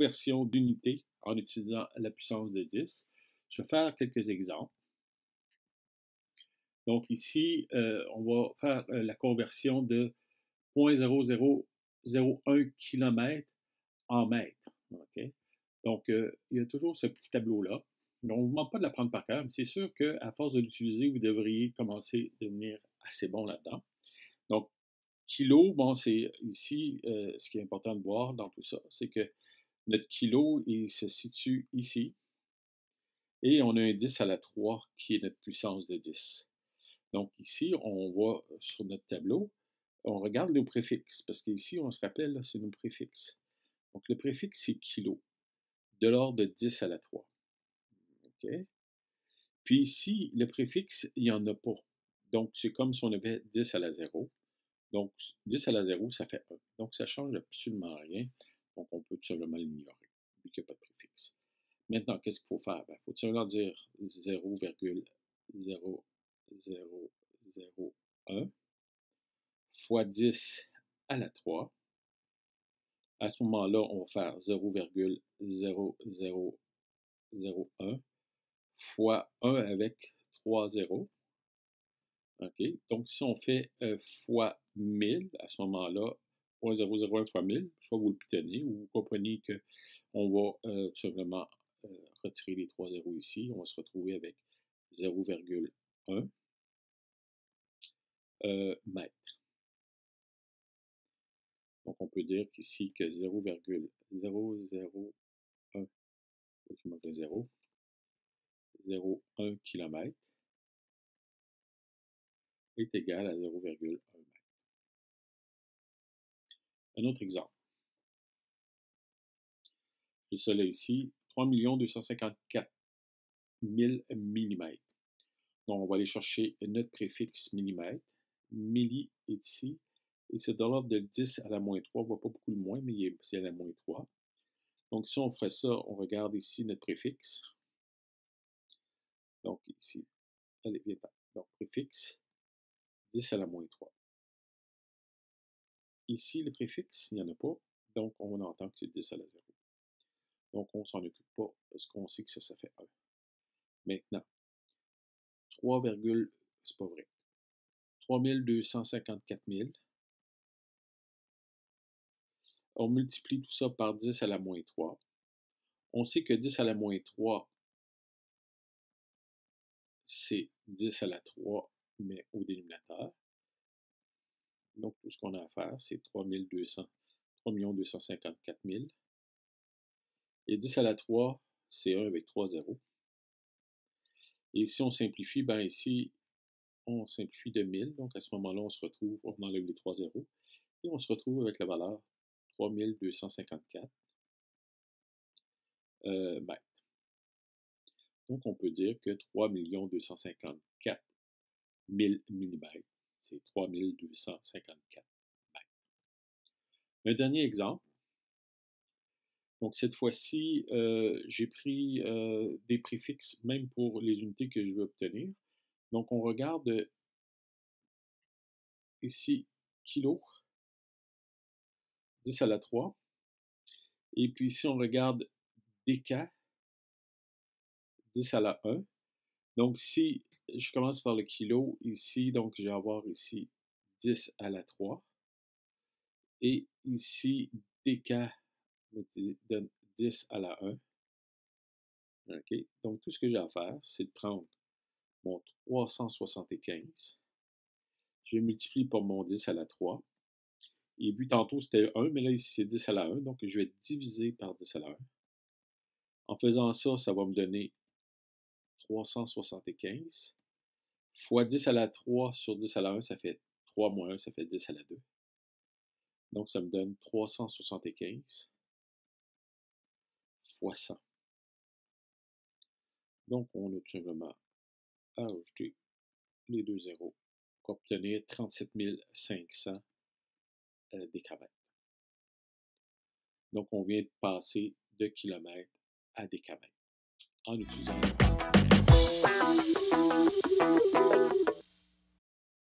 conversion d'unités en utilisant la puissance de 10. Je vais faire quelques exemples. Donc ici, on va faire la conversion de 0.0001 km en mètres. Okay? Donc, il y a toujours ce petit tableau-là. Donc, on ne vous demande pas de l'apprendre par cœur, mais c'est sûr qu'à force de l'utiliser, vous devriez commencer à devenir assez bon là-dedans. Donc, kilo, bon, c'est ici, ce qui est important de voir dans tout ça, c'est que notre kilo, il se situe ici, et on a un 10 à la 3 qui est notre puissance de 10. Donc, ici, on voit sur notre tableau, on regarde nos préfixes, parce qu'ici, on se rappelle, c'est nos préfixes. Donc, le préfixe, c'est kilo, de l'ordre de 10 à la 3. Okay? Puis ici, le préfixe, il n'y en a pas. Donc, c'est comme si on avait 10 à la 0. Donc, 10 à la 0, ça fait 1. Donc, ça ne change absolument rien. Donc, on peut tout simplement l'ignorer, vu qu'il n'y a pas de préfixe. Maintenant, qu'est-ce qu'il faut faire? Il faut tout simplement dire 0,0001 fois 10 à la 3. À ce moment-là, on va faire 0,0001 fois 1 avec 3 zéros. Okay? Donc, si on fait fois 1000, à ce moment-là, 0,001 fois 1000, soit vous le pitonnez ou vous comprenez qu'on va tout simplement retirer les 3 zéros ici. On va se retrouver avec 0,1 mètre. Donc, on peut dire qu'ici que 0,001, il manque un 0, 0,1 km est égal à 0,1 mètre. Un autre exemple. J'ai ça là ici, 3 254 000 mm. Donc, on va aller chercher notre préfixe millimètre. Milli est ici. Et c'est de l'ordre de 10 à la moins 3. On ne voit pas beaucoup le moins, mais c'est à la moins 3. Donc, si on ferait ça, on regarde ici notre préfixe. Donc, ici, allez, viens. Donc, préfixe, 10 à la moins 3. Ici, le préfixe, il n'y en a pas. Donc, on entend que c'est 10 à la 0. Donc, on ne s'en occupe pas parce qu'on sait que ça fait 1. Maintenant, 3, c'est pas vrai. 3 254 000. On multiplie tout ça par 10 à la moins 3. On sait que 10 à la moins 3, c'est 10 à la 3, mais au dénominateur. Donc, tout ce qu'on a à faire, c'est 3 254 000. Et 10 à la 3, c'est 1 avec 3 zéros. Et si on simplifie, ben ici, on simplifie de 1000. Donc, à ce moment-là, on se retrouve, on enlève les 3 zéros. Et on se retrouve avec la valeur 3254 mètres. Donc, on peut dire que 3 254 000 mm, c'est 3254 mètres. Un dernier exemple. Donc, cette fois-ci, j'ai pris des préfixes, même pour les unités que je veux obtenir. Donc, on regarde ici, kilo, 10 à la 3. Et puis, si on regarde dk, 10 à la 1. Donc, si je commence par le kilo, ici, donc je vais avoir ici 10 à la 3. Et ici, dk me donne 10 à la 1. Okay. Donc, tout ce que j'ai à faire, c'est de prendre mon 375. Je vais multiplier par mon 10 à la 3. Et puis, tantôt, c'était 1, mais là, ici, c'est 10 à la 1. Donc, je vais diviser par 10 à la 1. En faisant ça, ça va me donner 375 fois 10 à la 3 sur 10 à la 1, ça fait 3 moins 1, ça fait 10 à la 2. Donc, ça me donne 375 fois 100. Donc, on a tout simplement à ajouter les 2 zéros pour obtenir 37 500 décamètres. Donc, on vient de passer de kilomètres à décamètres en utilisant